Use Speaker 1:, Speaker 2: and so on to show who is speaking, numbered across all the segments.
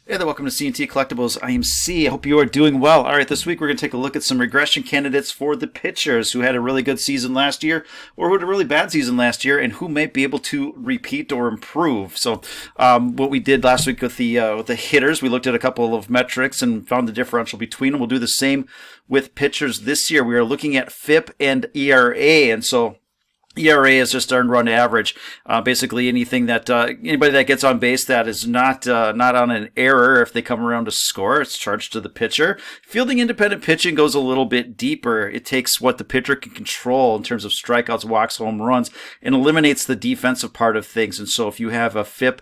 Speaker 1: Hey there, welcome to CNT Collectibles. I am C. I hope you are doing well. All right, this week we're going to take a look at some regression candidates for the pitchers who had a really good season last year or who had a really bad season last year and who may be able to repeat or improve. So what we did last week with the hitters, we looked at a couple of metrics and found the differential between them. We'll do the same with pitchers this year. We are looking at FIP and ERA, and so ERA is just earned run average. Basically, anything that anybody that gets on base that is not on an error, if they come around to score, it's charged to the pitcher. Fielding independent pitching goes a little bit deeper. It takes what the pitcher can control in terms of strikeouts, walks, home runs, and eliminates the defensive part of things. And so, if you have a FIP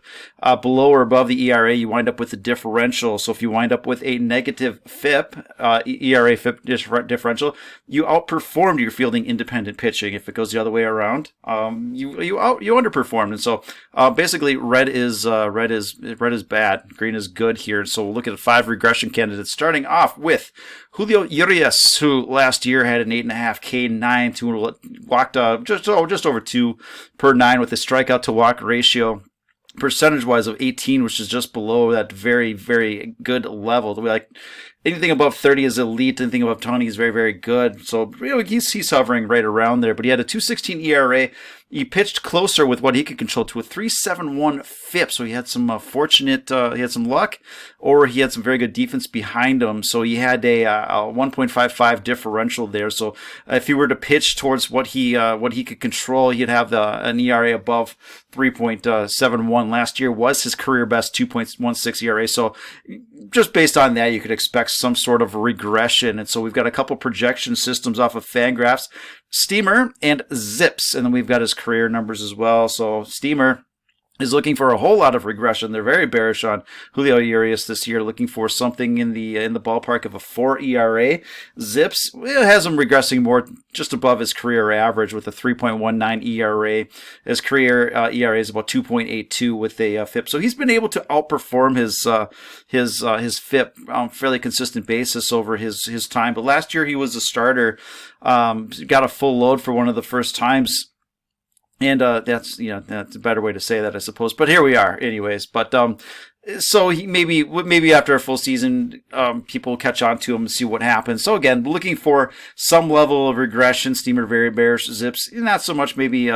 Speaker 1: below or above the ERA, you wind up with a differential. So, if you wind up with a negative FIP, ERA FIP differential, you outperformed your fielding independent pitching. If it goes the other way around, you underperformed, and so basically red is bad, green is good here. So we'll look at 5 regression candidates, starting off with Julio Urias, who last year had an 8.5 K9 to walked just over 2 per 9 with a strikeout to walk ratio percentage-wise of 18, which is just below that very, very good level. We like anything above 30 is elite. Anything above 20 is very, very good. So he's hovering right around there. But he had a 2.16 ERA. He pitched closer with what he could control to a 3.71 FIP. So he had some he had some luck, or he had some very good defense behind him. So he had a 1.55 differential there. So if he were to pitch towards what he could control, he'd have an ERA above 3.71. Last year was his career best 2.16 ERA. So just based on that, you could expect some sort of regression. And so we've got a couple projection systems off of Fangraphs, Steamer and Zips, and then we've got his career numbers as well. So Steamer is looking for a whole lot of regression. They're very bearish on Julio Urias this year, looking for something in the ballpark of a 4 ERA. Zips has him regressing more just above his career average with a 3.19 ERA. His career ERA is about 2.82 with a FIP. So he's been able to outperform his FIP on a fairly consistent basis over his time. But last year he was a starter, got a full load for one of the first times. And that's a better way to say that, I suppose. But here we are, anyways. But so he maybe after a full season, people will catch on to him and see what happens. So again, looking for some level of regression. Steamer very bearish, Zips not so much. Maybe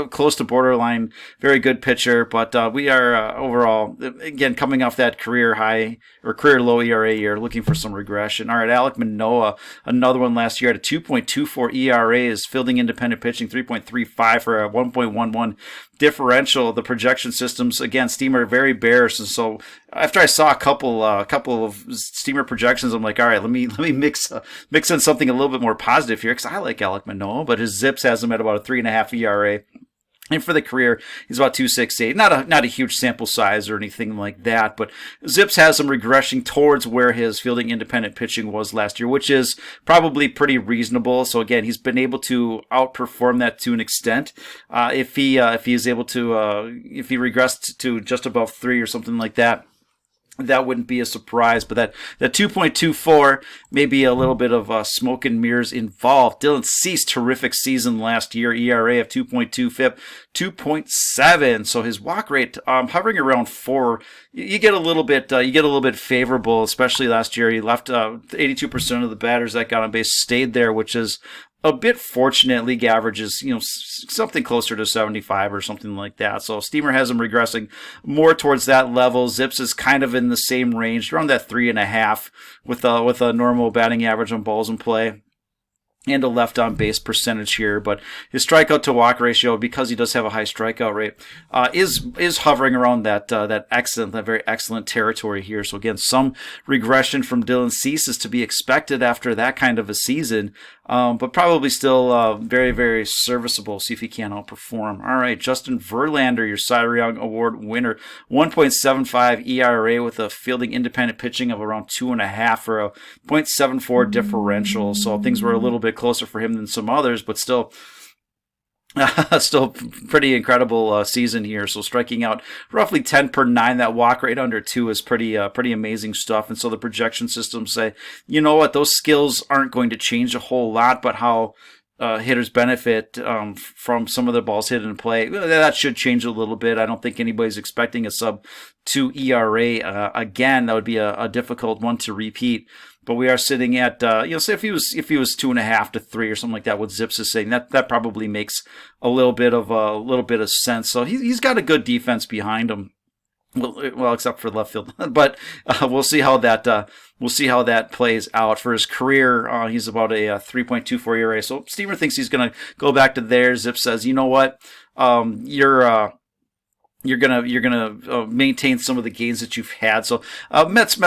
Speaker 1: close to borderline, very good pitcher, but we are overall, again, coming off that career high or career low ERA year, looking for some regression. All right, Alek Manoah, another one last year at a 2.24 ERA, is fielding independent pitching 3.35 for a 1.11 differential. The projection systems, again, Steamer very bearish, and so after I saw a couple of Steamer projections, I'm like, all right, let me mix in something a little bit more positive here, because I like Alek Manoah, but his Zips has him at about a 3.5 ERA. And for the career, he's about 2.68. Not a huge sample size or anything like that, but Zips has him regressing towards where his fielding independent pitching was last year, which is probably pretty reasonable. So again, he's been able to outperform that to an extent. If he regressed to just above 3 or something like that, that wouldn't be a surprise, but that 2.24 may be a little bit of smoke and mirrors involved. Dylan Cease, terrific season last year, ERA of 2.2, FIP 2.7. So his walk rate hovering around 4. You get a little bit favorable, especially last year. He left 82% of the batters that got on base stayed there, which is a bit fortunate. League average is, something closer to 75 or something like that. So Steamer has him regressing more towards that level. Zips is kind of in the same range, around that 3.5 with a normal batting average on balls in play and a left on base percentage here. But his strikeout to walk ratio, because he does have a high strikeout rate, is hovering around that very excellent territory here. So again, some regression from Dylan Cease is to be expected after that kind of a season, but probably still very, very serviceable. See if he can outperform. All right, Justin Verlander, your Cy Young Award winner, 1.75 ERA with a fielding independent pitching of around 2.5 for a 0.74 differential. So things were a little bit closer for him than some others, but still pretty incredible season here. So striking out roughly 10 per 9, that walk rate under 2 is pretty amazing stuff. And so the projection systems say, you know what, those skills aren't going to change a whole lot, but how hitters benefit from some of the balls hit in play. That should change a little bit. I don't think anybody's expecting a sub-2 ERA again. That would be a difficult one to repeat. But we are sitting at say if he was 2.5 to 3 or something like that, what Zips is saying, that probably makes a little bit of sense. So he's got a good defense behind him. Well, except for left field, but we'll see how that plays out. For his career, he's about a 3.24 ERA. So Steamer thinks he's going to go back to there. Zip says, you know what, you're gonna maintain some of the gains that you've had. So Mets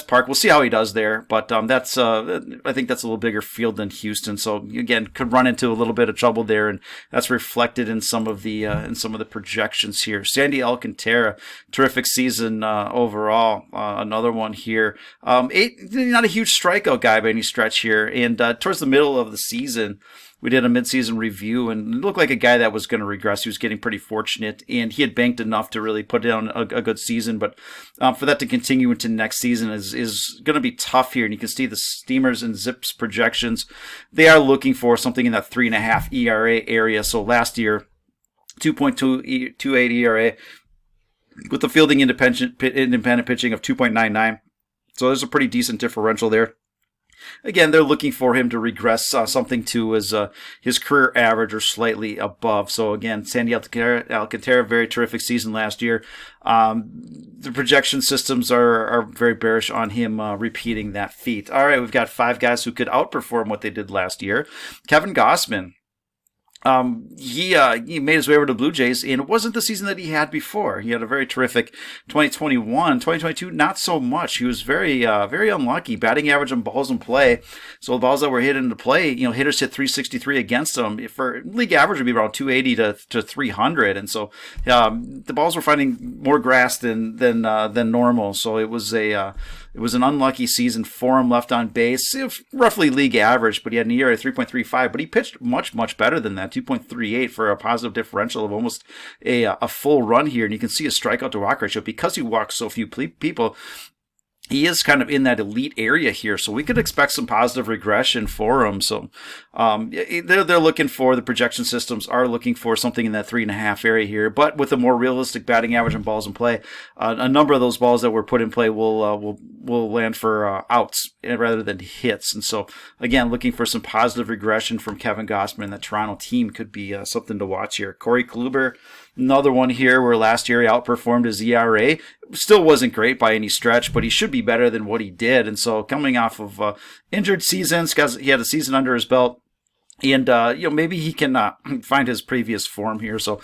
Speaker 1: Park. We'll see how he does there, but that's I think that's a little bigger field than Houston. So again, could run into a little bit of trouble there, and that's reflected in some of the projections here. Sandy Alcantara, terrific season overall. Another one here. Not a huge strikeout guy by any stretch here, and towards the middle of the season, we did a midseason review, and it looked like a guy that was going to regress. He was getting pretty fortunate, and he had banked enough to really put down a good season. But for that to continue into next season is going to be tough here. And you can see the Steamers and Zips projections. They are looking for something in that 3.5 ERA area. So last year, 2.28 ERA with the fielding independent pitching of 2.99. So there's a pretty decent differential there. Again, they're looking for him to regress something to his career average or slightly above. So again, Sandy Alcantara, very terrific season last year. The projection systems are very bearish on him repeating that feat. All right, we've got 5 guys who could outperform what they did last year. Kevin Gausman. He made his way over to Blue Jays, and it wasn't the season that he had before. He had a very terrific 2021, 2022, not so much. He was very unlucky. Batting average on balls in play. So the balls that were hit into play, hitters hit 363 against him. For league average would be around 280 to 300, and so the balls were finding more grass than normal. So it was an unlucky season for him. Left on base, roughly league average, but he had an ERA of 3.35. But he pitched much better than that, 2.38 for a positive differential of almost a full run here. And you can see his strikeout to walk ratio, because he walks so few people. He is kind of in that elite area here, so we could expect some positive regression for him. So they're looking for, the projection systems are looking for something in that 3.5 area here, but with a more realistic batting average on balls in play. A number of those balls that were put in play will land for outs rather than hits. And so again, looking for some positive regression from Kevin Gausman. That Toronto team could be something to watch here. Corey Kluber, another one here where last year he outperformed his ERA. Still wasn't great by any stretch, but he should be better than what he did. And so coming off of injured seasons, because he had a season under his belt, and maybe he can find his previous form here. So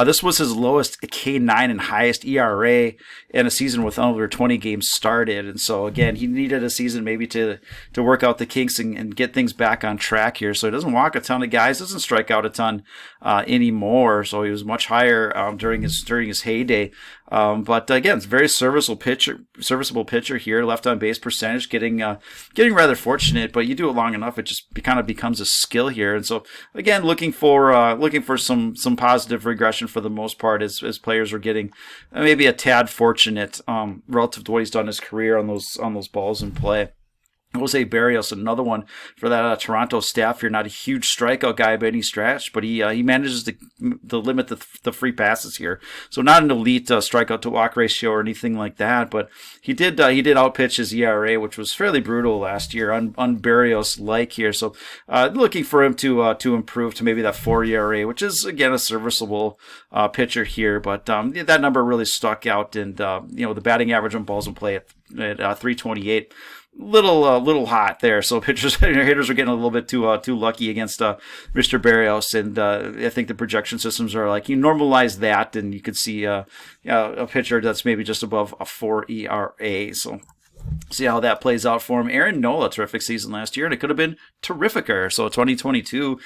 Speaker 1: this was his lowest K9 and highest ERA in a season with over 20 games started. And so again, he needed a season maybe to work out the kinks and get things back on track here. So he doesn't walk a ton of guys, doesn't strike out a ton anymore. So he was much higher during his heyday. But again, it's a very serviceable pitcher here. Left on base percentage, getting rather fortunate, but you do it long enough, it just kind of becomes a skill here. And so again, looking for some positive regression for the most part, as players are getting maybe a tad fortunate relative to what he's done in his career on those balls in play. Jose Barrios, another one for that Toronto staff here. Not a huge strikeout guy by any stretch, but he manages to limit the free passes here. So not an elite strikeout to walk ratio or anything like that, but he did outpitch his ERA, which was fairly brutal last year, on Barrios-like here. So looking for him to improve to maybe that 4 ERA, which is again a serviceable pitcher here. But that number really stuck out, and the batting average on balls in play at 328. Little hot there. So hitters are getting a little bit too lucky against Mr. Barrios, and I think the projection systems are like, you normalize that, and you could see a pitcher that's maybe just above a 4 ERA. So see how that plays out for him. Aaron Nola, terrific season last year, and it could have been terrificer. So 2022,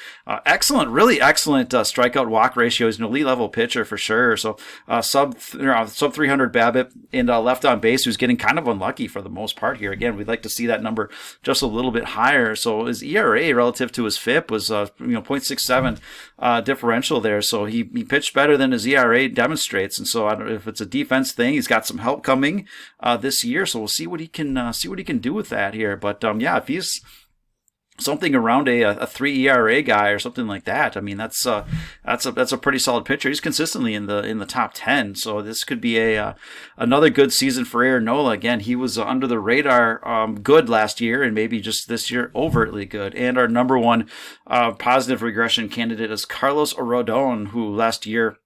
Speaker 1: really excellent strikeout walk ratio. He's an elite level pitcher for sure. So sub 300 BABIP, and left on base, who's getting kind of unlucky for the most part here. Again, we'd like to see that number just a little bit higher. So his ERA relative to his FIP was 0.67 differential there. So he pitched better than his ERA demonstrates. And so I don't know if it's a defense thing. He's got some help coming this year. So we'll see what he can do with that here. But if something around a 3 ERA guy or something like that. I mean, that's a pretty solid pitcher. He's consistently in the top 10. So this could be another good season for Aaron Nola. Again, he was under the radar good last year, and maybe just this year overtly good. And our number one positive regression candidate is Carlos Rodon, who last year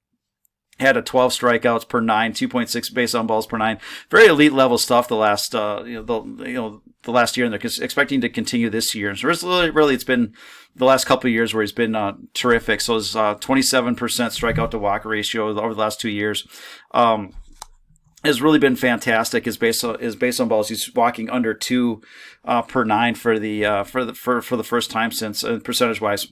Speaker 1: had a 12 strikeouts per 9, 2.6 base on balls per 9. Very elite level stuff the last the last year, and they're expecting to continue this year. So really it's been the last couple of years where he's been terrific. So his 27% strikeout to walk ratio over the last 2 years has really been fantastic. His base on balls, he's walking under 2 per 9 for the first time since percentage wise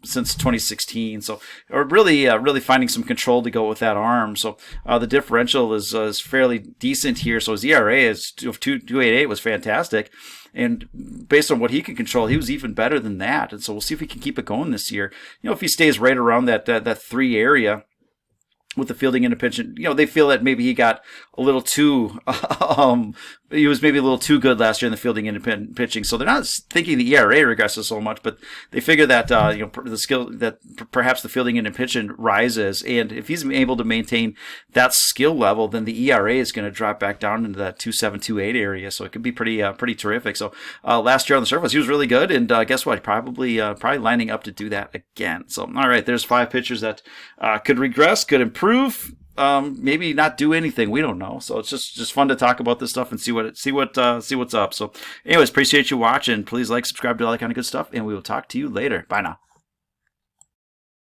Speaker 1: since 2016. So really finding some control to go with that arm. So the differential is fairly decent here. So his ERA is 2.88 was fantastic. And based on what he can control, he was even better than that. And so we'll see if he can keep it going this year. If he stays right around that 3 area with the fielding into pitching, they feel that maybe he got a little too, he was maybe a little too good last year in the fielding into pitching. So they're not thinking the ERA regresses so much, but they figure that, the skill, that perhaps the fielding into pitching rises. And if he's able to maintain that skill level, then the ERA is going to drop back down into that 2.7, 2.8 area. So it could be pretty terrific. So, last year on the surface, he was really good. And, guess what? Probably lining up to do that again. So, all right, there's 5 pitchers that, could regress, could improve. Maybe not do anything. We don't know. So it's just fun to talk about this stuff and see what's up. So anyways, appreciate you watching. Please like, subscribe, do all that kind of good stuff, and we will talk to you later. Bye now.